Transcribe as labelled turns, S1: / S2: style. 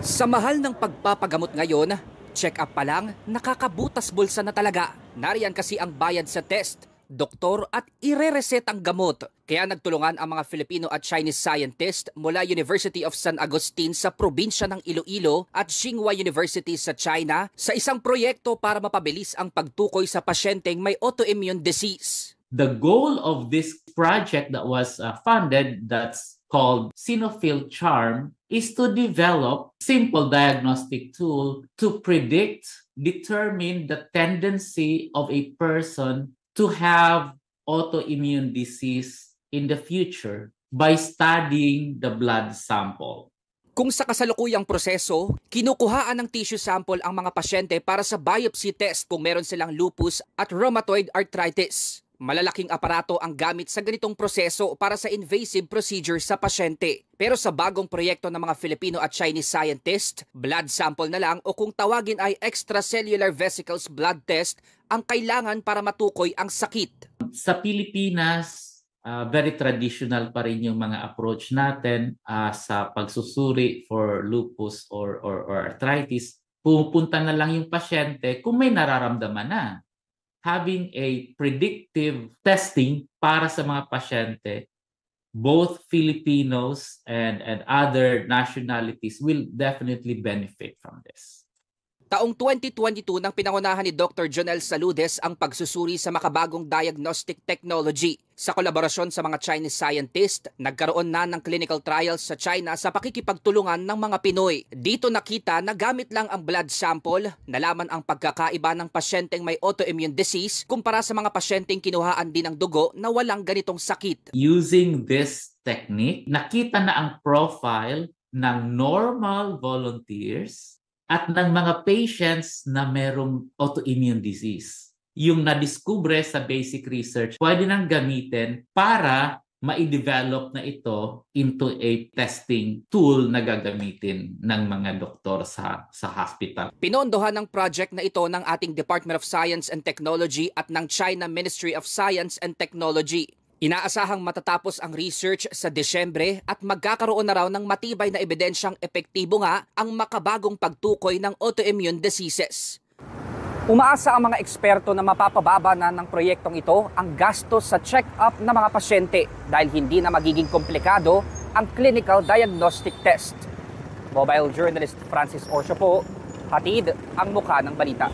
S1: Sa mahal ng pagpapagamot ngayon, check-up pa lang, nakakabutas bulsa na talaga. Nariyan kasi ang bayad sa test, doktor at ire-reset ang gamot. Kaya nagtulungan ang mga Filipino at Chinese scientist mula University of San Agustin sa probinsya ng Iloilo at Tsinghua University sa China sa isang proyekto para mapabilis ang pagtukoy sa pasyenteng may autoimmune disease.
S2: The goal of this project that was funded, that's called Sinophil Charm, is to develop simple diagnostic tool to predict, determine the tendency of a person to have autoimmune disease in the future by studying the blood sample.
S1: Kung sa kasalukuyang proseso, kinukuhaan ng tissue sample ang mga pasyente para sa biopsy test kung meron silang lupus at rheumatoid arthritis. Malalaking aparato ang gamit sa ganitong proseso para sa invasive procedure sa pasyente. Pero sa bagong proyekto ng mga Filipino at Chinese scientists, blood sample na lang o kung tawagin ay extracellular vesicles blood test ang kailangan para matukoy ang sakit.
S2: Sa Pilipinas, very traditional pa rin yung mga approach natin sa pagsusuri for lupus or arthritis. Pupunta na lang yung pasyente kung may nararamdaman na. Having a predictive testing para sa mga pasyente, both Filipinos and other nationalities will definitely benefit from this.
S1: Taong 2022 nang pinangunahan ni Dr. Jonel Saludes ang pagsusuri sa makabagong diagnostic technology. Sa kolaborasyon sa mga Chinese scientists, nagkaroon na ng clinical trials sa China sa pakikipagtulungan ng mga Pinoy. Dito nakita na gamit lang ang blood sample, nalaman ang pagkakaiba ng pasyenteng may autoimmune disease kumpara sa mga pasyenteng kinuhaan din ng dugo na walang ganitong sakit.
S2: Using this technique, nakita na ang profile ng normal volunteers at ng mga patients na merong autoimmune disease. Yung nadiskubre sa basic research, pwede nang gamitin para ma-develop na ito into a testing tool na gagamitin ng mga doktor sa hospital.
S1: Pinondohan ng project na ito ng ating Department of Science and Technology at ng China Ministry of Science and Technology. Inaasahang matatapos ang research sa Desyembre at magkakaroon na raw ng matibay na ebidensyang epektibo nga ang makabagong pagtukoy ng autoimmune diseases. Umaasa ang mga eksperto na mapapababa na ng proyektong ito ang gastos sa check-up ng mga pasyente dahil hindi na magiging komplikado ang clinical diagnostic test. Mobile journalist Francis Orcio po, hatid ang mukha ng balita.